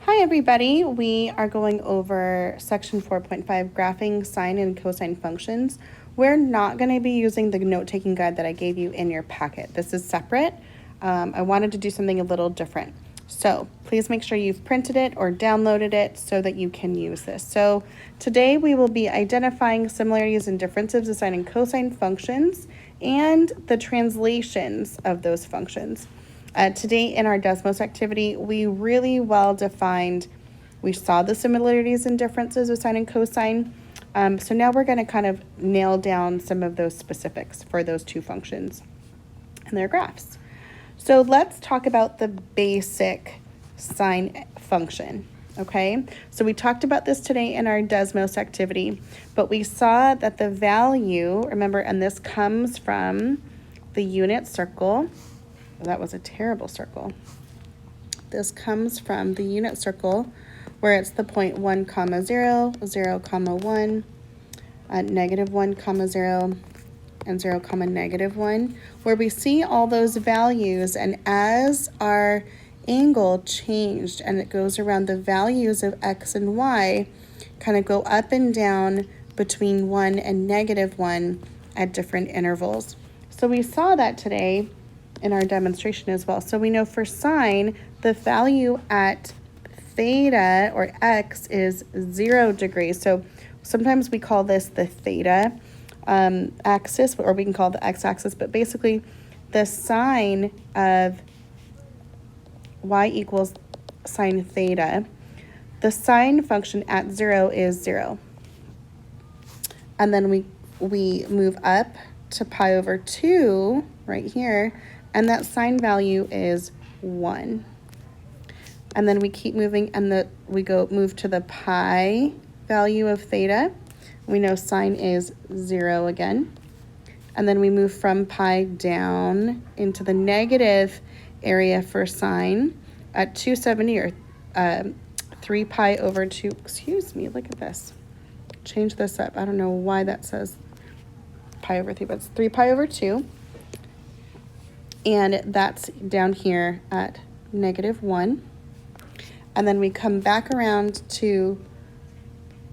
Hi everybody, we are going over section 4.5 graphing sine and cosine functions. We're not going to be using the note-taking guide that I gave you in your packet. This is separate. I wanted to do something a little different. So please make sure you've printed it or downloaded it so that you can use this. So today we will be identifying similarities and differences of sine and cosine functions and the translations of those functions. Today in our Desmos activity, we really well defined, we saw the similarities and differences of sine and cosine. So now we're going to kind of nail down some of those specifics for those two functions and their graphs. So let's talk about the basic sine function, okay? So we talked about this today in our Desmos activity, but we saw that the value, remember, and this comes from the unit circle. That was a terrible circle. This comes from the unit circle where it's the point 1, 0, 0, 1, negative 1, 0, and 0, negative 1, where we see all those values, and as our angle changed and it goes around, the values of x and y kind of go up and down between 1 and negative 1 at different intervals. So we saw that today in our demonstration as well. So we know for sine, the value at theta or x is 0 degrees. So sometimes we call this the theta axis, or we can call it the x-axis, but basically the sine of y equals sine theta, the sine function at 0 is 0. And then we move up to pi over 2 right here, and that sine value is 1. And then we keep moving, and we move to the pi value of theta. We know sine is 0 again. And then we move from pi down into the negative area for sine at 270, or 3 pi over 2. Excuse me, look at this. Change this up. I don't know why that says pi over 3, but it's 3 pi over 2. And that's down here at negative 1. And then we come back around to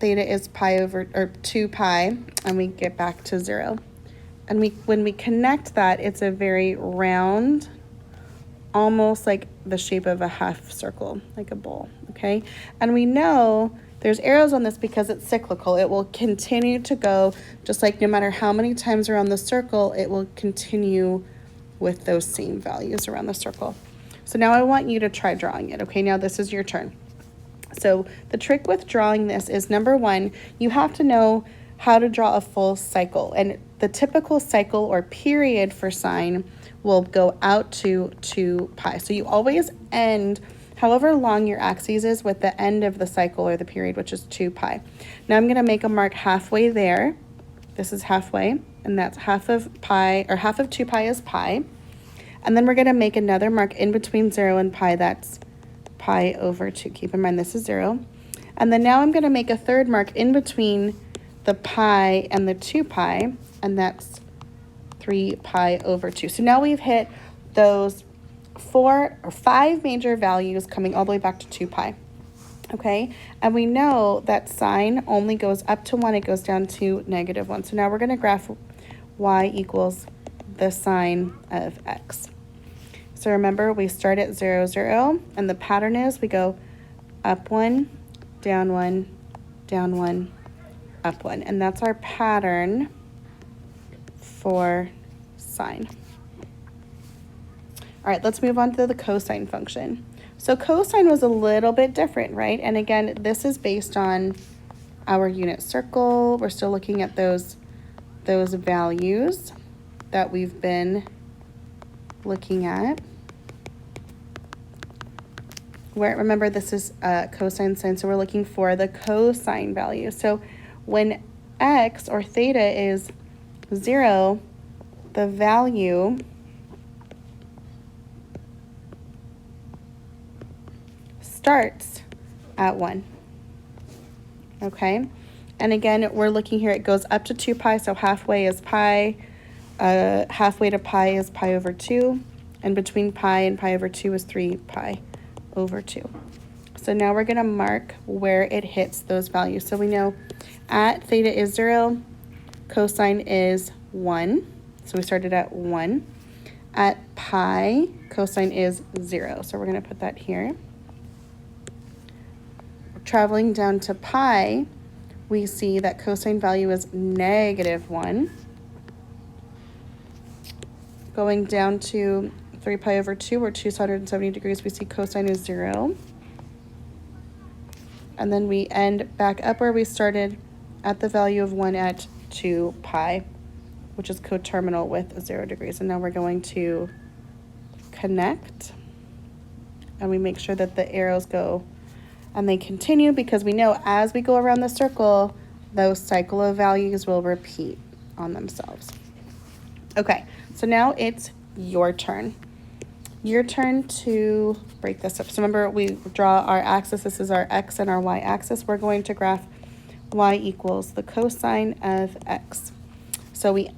theta is pi over, or 2 pi, and we get back to 0. And when we connect that, it's a very round, almost like the shape of a half circle, like a bowl, okay? And we know there's arrows on this because it's cyclical. It will continue to go, just like no matter how many times around the circle, it will continue with those same values around the circle. So now I want you to try drawing it, okay? Now this is your turn. So the trick with drawing this is, number one, you have to know how to draw a full cycle. And the typical cycle or period for sine will go out to 2 pi. So you always end however long your axis is with the end of the cycle or the period, which is 2 pi. Now I'm going to make a mark halfway there. This is halfway, and that's half of pi, or half of 2 pi is pi. And then we're going to make another mark in between 0 and pi. That's pi over 2. Keep in mind this is 0. And then now I'm going to make a third mark in between the pi and the 2 pi, and that's 3 pi over 2. So now we've hit those 4 or 5 major values coming all the way back to 2 pi. Okay, and we know that sine only goes up to 1, it goes down to negative 1. So now we're going to graph y equals the sine of x. So remember, we start at 0, 0, and the pattern is we go up 1, down 1, down 1, up 1. And that's our pattern for sine. All right, let's move on to the cosine function. So cosine was a little bit different, right? And again, this is based on our unit circle. We're still looking at those values that we've been looking at. Remember, this is cosine sine, so we're looking for the cosine value. So when x or theta is 0, the value starts at 1, okay? And again, we're looking here, it goes up to 2 pi, so halfway is pi, halfway to pi is pi over 2, and between pi and pi over 2 is 3 pi over 2. So now we're going to mark where it hits those values. So we know at theta is 0, cosine is 1. So we started at 1. At pi, cosine is 0. So we're going to put that here. Traveling down to pi, we see that cosine value is -1. Going down to 3 pi over 2, or 270 degrees, we see cosine is 0. And then we end back up where we started at the value of 1 at 2 pi, which is coterminal with 0 degrees. And now we're going to connect, and we make sure that the arrows go and they continue, because we know as we go around the circle, those cycle of values will repeat on themselves. Okay, so now it's your turn. Your turn to break this up. So remember, we draw our axis. This is our x and our y axis. We're going to graph y equals the cosine of x. So we,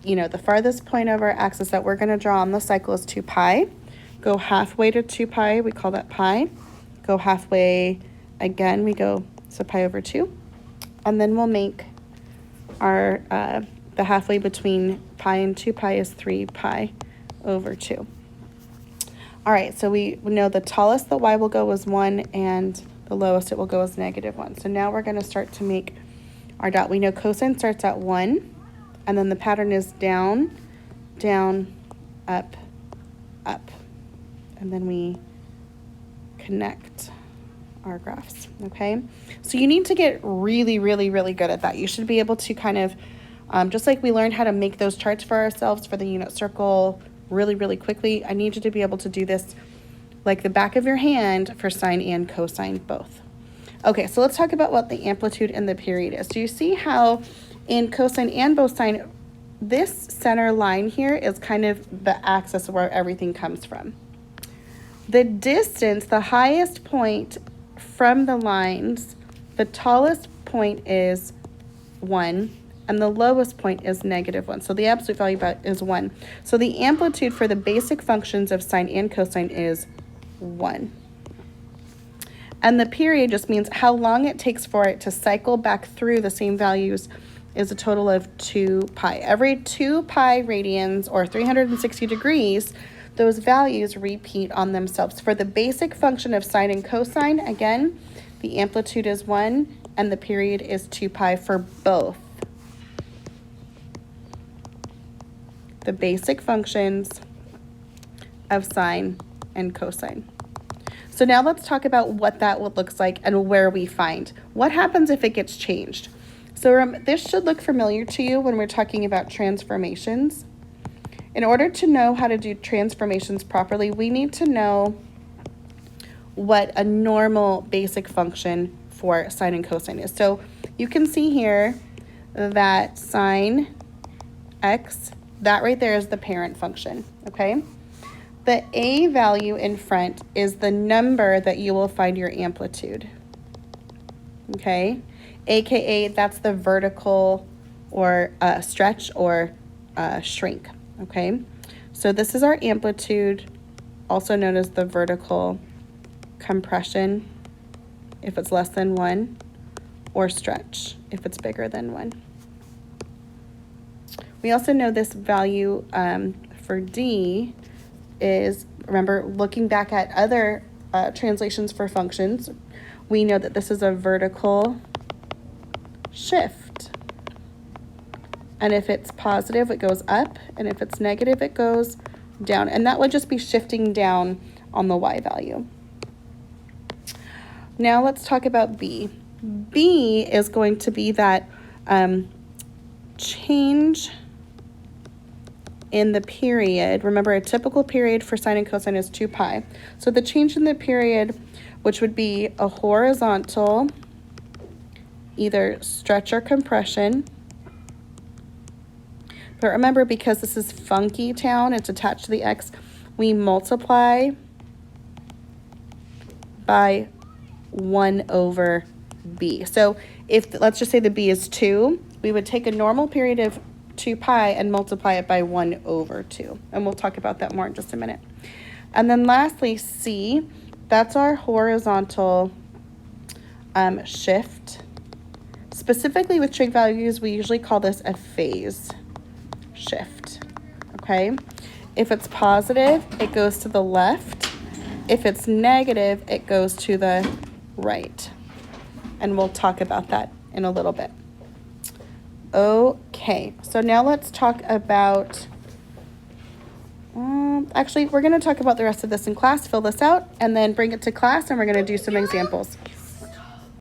the farthest point of our axis that we're going to draw on the cycle is 2 pi. Go halfway to 2 pi, we call that pi. Go halfway again, we go, so pi over 2. And then we'll make our, the halfway between pi and 2 pi is 3 pi over 2. All right, so we know the tallest the y will go is 1, and the lowest it will go is -1. So now we're going to start to make our dot. We know cosine starts at 1, and then the pattern is down, down, up, up. And then we connect our graphs, okay? So you need to get really, really, really good at that. You should be able to kind of, just like we learned how to make those charts for ourselves for the unit circle really, really quickly, I need you to be able to do this like the back of your hand for sine and cosine both. Okay, so let's talk about what the amplitude and the period is. Do you see how in cosine and both sine, this center line here is kind of the axis where everything comes from? The distance, the highest point from the lines, the tallest point is 1, and the lowest point is -1. So the absolute value is 1. So the amplitude for the basic functions of sine and cosine is 1. And the period just means how long it takes for it to cycle back through the same values is a total of 2 pi. Every 2 pi radians, or 360 degrees, those values repeat on themselves. For the basic function of sine and cosine, again, the amplitude is 1 and the period is 2 pi for both. The basic functions of sine and cosine. So now let's talk about what that looks like and where we find. What happens if it gets changed? So this should look familiar to you when we're talking about transformations. In order to know how to do transformations properly, we need to know what a normal basic function for sine and cosine is. So you can see here that sine x, that right there is the parent function, okay? The a value in front is the number that you will find your amplitude, okay? AKA, that's the vertical or stretch or shrink. Okay, so this is our amplitude, also known as the vertical compression if it's less than 1, or stretch if it's bigger than 1. We also know this value for D is, remember, looking back at other translations for functions, we know that this is a vertical shift. And if it's positive, it goes up, and if it's negative, it goes down. And that would just be shifting down on the y value. Now let's talk about B. B is going to be that change in the period. Remember, a typical period for sine and cosine is 2 pi. So the change in the period, which would be a horizontal, either stretch or compression. But remember, because this is funky town, it's attached to the x, we multiply by 1 over b. So if, let's just say the b is 2, we would take a normal period of 2 pi and multiply it by 1 over 2. And we'll talk about that more in just a minute. And then lastly, C That's our horizontal shift. Specifically with trig values, we usually call this a phase shift, okay? If it's positive, it goes to the left. If it's negative, it goes to the right. And we'll talk about that in a little bit. Okay, so now let's talk about, actually, we're going to talk about the rest of this in class, fill this out, and then bring it to class, and we're going to do some examples.